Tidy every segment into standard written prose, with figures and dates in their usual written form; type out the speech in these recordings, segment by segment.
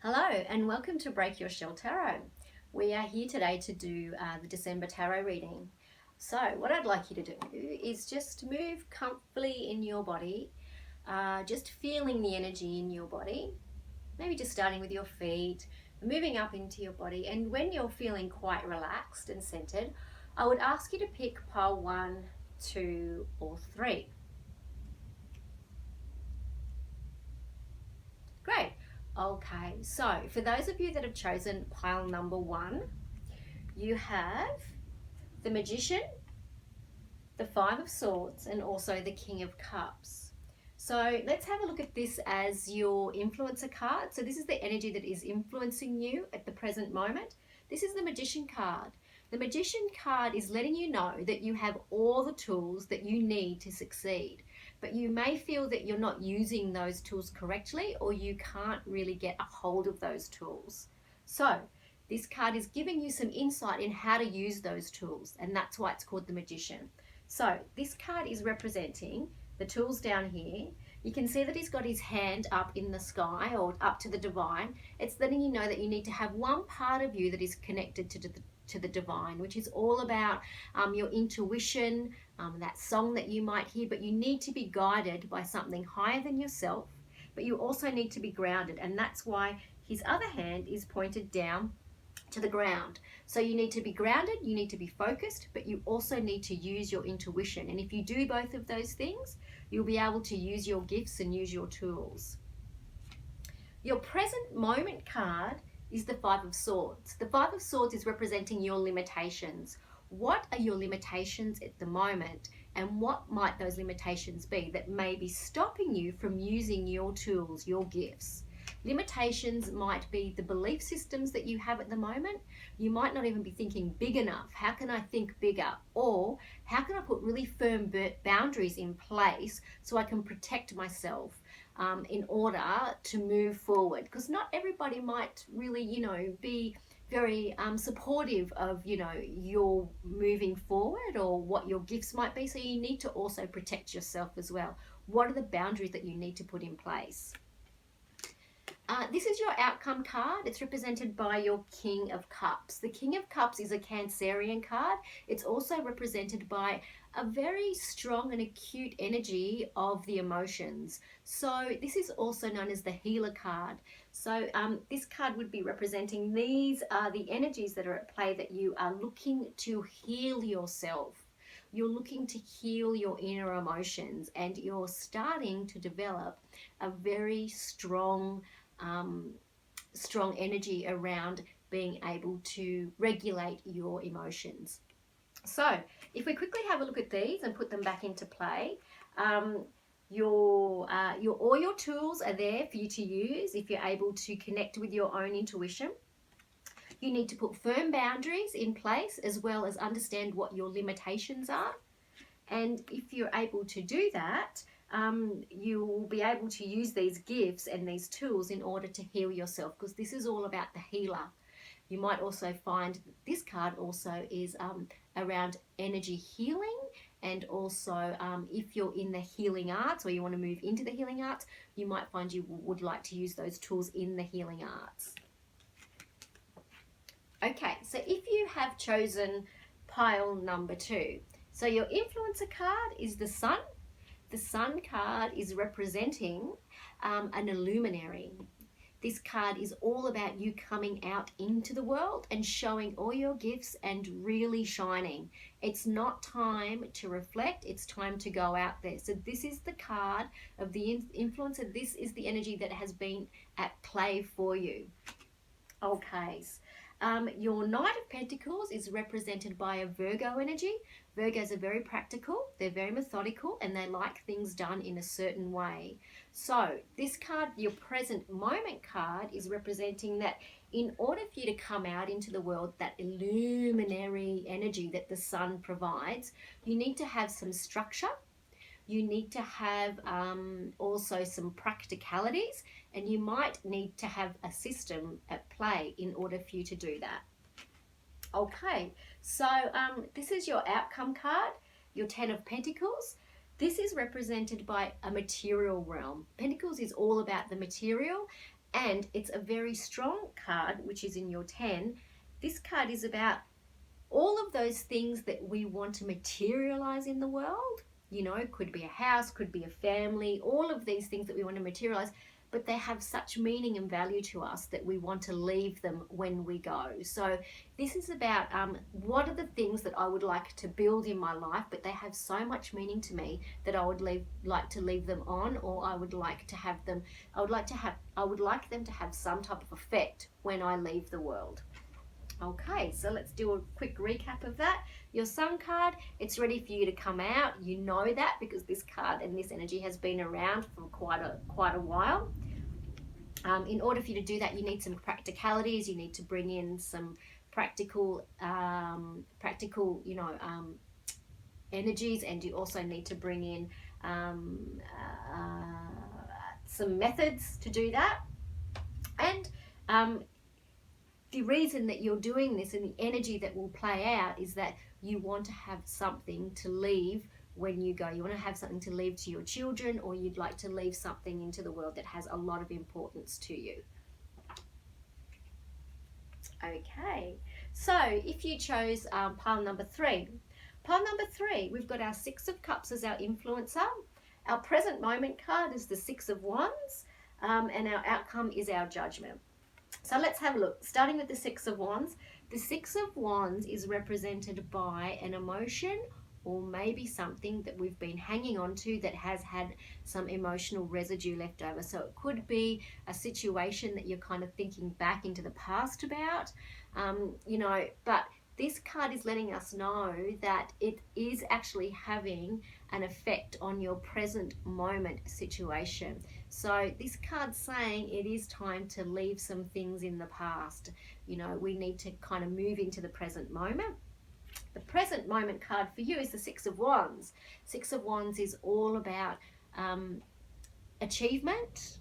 Hello and welcome to Break Your Shell Tarot. We are here today to do the December tarot reading. So what I'd like you to do is just move comfortably in your body, just feeling the energy in your body, maybe just starting with your feet, moving up into your body, and when you're feeling quite relaxed and centered, I would ask you to pick pile 1, 2 or 3. Great. Okay, so for those of you that have chosen pile number 1, you have the Magician, the Five of Swords, and also the King of Cups. So let's have a look at this as your influencer card. So this is the energy that is influencing you at the present moment. This is the Magician card. The Magician card is letting you know that you have all the tools that you need to succeed, but you may feel that you're not using those tools correctly, or you can't really get a hold of those tools. So this card is giving you some insight in how to use those tools, and that's why it's called the Magician. So this card is representing the tools down here. You can see that he's got his hand up in the sky or up to the divine. It's letting you know that you need to have one part of you that is connected to the divine, which is all about your intuition, that song that you might hear, but you need to be guided by something higher than yourself, but you also need to be grounded, and that's why his other hand is pointed down to the ground. So you need to be grounded, you need to be focused, but you also need to use your intuition. And if you do both of those things, you'll be able to use your gifts and use your tools. Your present moment card is the Five of Swords. The Five of Swords is representing your limitations. What are your limitations at the moment, and what might those limitations be that may be stopping you from using your tools, your gifts? Limitations might be the belief systems that you have at the moment. You might not even be thinking big enough. How can I think bigger? Or how can I put really firm boundaries in place so I can protect myself in order to move forward? Because not everybody might really, be very supportive of, your moving forward or what your gifts might be. So you need to also protect yourself as well. What are the boundaries that you need to put in place? This is your outcome card. It's represented by your King of Cups. The King of Cups is a Cancerian card. It's also represented by a very strong and acute energy of the emotions. So this is also known as the healer card. So this card would be representing these are the energies that are at play, that you are looking to heal yourself. You're looking to heal your inner emotions, and you're starting to develop a very strong energy around being able to regulate your emotions. So if we quickly have a look at these and put them back into play, all your tools are there for you to use if you're able to connect with your own intuition. You need to put firm boundaries in place, as well as understand what your limitations are. And if you're able to do that, you will be able to use these gifts and these tools in order to heal yourself, because this is all about the healer. You might also find this card also is around energy healing, and also if you're in the healing arts or you want to move into the healing arts, you might find you would like to use those tools in the healing arts. Okay, so if you have chosen pile number 2, so your influencer card is the Sun. The Sun card is representing an illuminary. This card is all about you coming out into the world and showing all your gifts and really shining. It's not time to reflect, it's time to go out there. So this is the card of the influencer. This is the energy that has been at play for you. Okay. Your Knight of Pentacles is represented by a Virgo energy. Virgos are very practical, they're very methodical, and they like things done in a certain way. So this card, your present moment card, is representing that in order for you to come out into the world, that illuminary energy that the sun provides, you need to have some structure. You need to have also some practicalities, and you might need to have a system at play in order for you to do that. Okay, so this is your outcome card, your Ten of Pentacles. This is represented by a material realm. Pentacles is all about the material, And it's a very strong card, which is in your 10. This card is about all of those things that we want to materialize in the world. You know, could be a house, could be a family, all of these things that we want to materialize, but they have such meaning and value to us that we want to leave them when we go. So this is about what are the things that I would like to build in my life, but they have so much meaning to me that I would like to leave them on, or I would like to have them, I would like them to have some type of effect when I leave the world. Okay, so let's do a quick recap of that. Your Sun card, it's ready for you to come out. You know that because this card and this energy has been around for quite a while. In order for you to do that, you need some practicalities. You need to bring in some practical, energies, and you also need to bring in some methods to do that. And the reason that you're doing this and the energy that will play out is that you want to have something to leave when you go. You want to have something to leave to your children, or you'd like to leave something into the world that has a lot of importance to you. Okay, so if you chose pile number 3, we've got our 6 of Cups as our influencer. Our present moment card is the 6 of Wands, and our outcome is our Judgment. So let's have a look. Starting with the 6 of Wands. The 6 of Wands is represented by an emotion, or maybe something that we've been hanging on to that has had some emotional residue left over. So it could be a situation that you're kind of thinking back into the past about, but this card is letting us know that it is actually having an effect on your present moment situation. So this card's saying it is time to leave some things in the past. You know, we need to kind of move into the present moment. The present moment card for you is the 6 of Wands. 6 of Wands is all about achievement,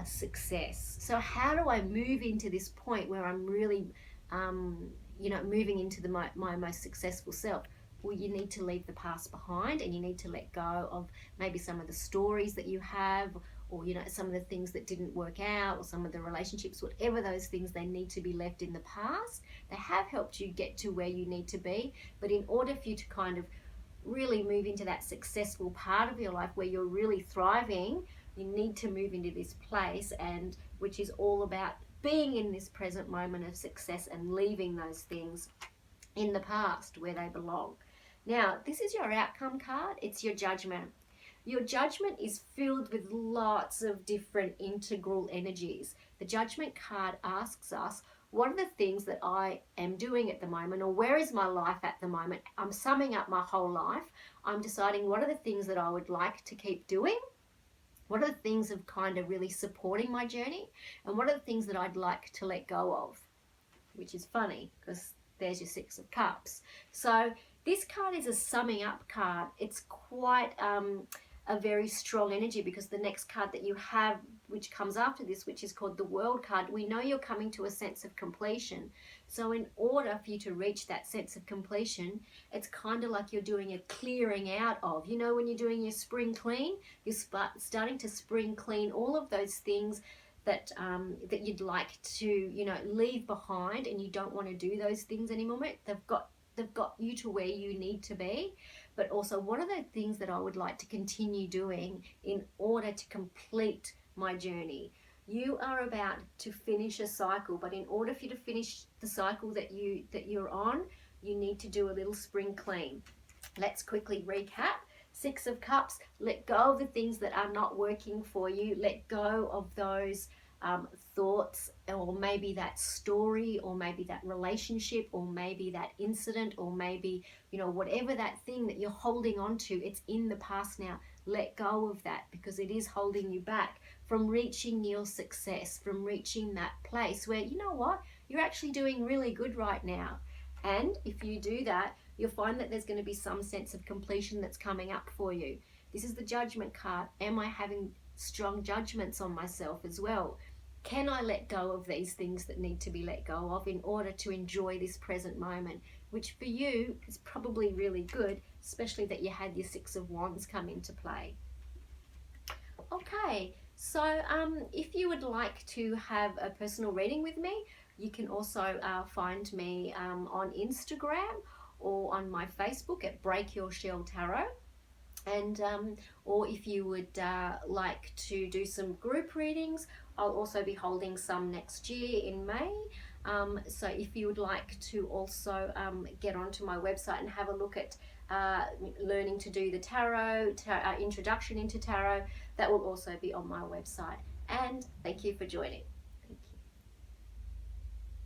success. So how do I move into this point where I'm really moving into my most successful self? Well, you need to leave the past behind, and you need to let go of maybe some of the stories that you have, or some of the things that didn't work out, or some of the relationships, whatever those things, they need to be left in the past. They have helped you get to where you need to be, but in order for you to kind of really move into that successful part of your life where you're really thriving, you need to move into this place, and which is all about being in this present moment of success and leaving those things in the past where they belong. Now, this is your outcome card. It's your Judgment. Your Judgment is filled with lots of different integral energies. The Judgment card asks us, what are the things that I am doing at the moment, or where is my life at the moment? I'm summing up my whole life. I'm deciding what are the things that I would like to keep doing. What are the things of kind of really supporting my journey? And what are the things that I'd like to let go of? Which is funny because there's your 6 of Cups. So this card is a summing up card. It's quite a very strong energy, because the next card that you have, which comes after this, which is called the World card, we know you're coming to a sense of completion. So in order for you to reach that sense of completion, it's kind of like you're doing a clearing out of, when you're doing your spring clean, you're starting to spring clean all of those things that you'd like to leave behind, and you don't want to do those things anymore. They've got you to where you need to be. But also, what are the things that I would like to continue doing in order to complete my journey? You are about to finish a cycle, but in order for you to finish the cycle that you're on, you need to do a little spring clean. Let's quickly recap. 6 of Cups, let go of the things that are not working for you. Let go of those thoughts, or maybe that story, or maybe that relationship, or maybe that incident, or maybe whatever that thing that you're holding on to, it's in the past now. Let go of that, because it is holding you back from reaching your success, from reaching that place where you're actually doing really good right now. And if you do that, you'll find that there's going to be some sense of completion that's coming up for you. This is the Judgment card. Am I having strong judgments on myself as well? Can I let go of these things that need to be let go of in order to enjoy this present moment, which for you is probably really good, especially that you had your 6 of Wands come into play. Okay, So if you would like to have a personal reading with me, you can also find me on Instagram or on my Facebook at Break Your Shell Tarot. And or if you would like to do some group readings, I'll also be holding some next year in May. So if you would like to also get onto my website and have a look at learning to do the tarot, introduction into tarot, that will also be on my website. And thank you for joining.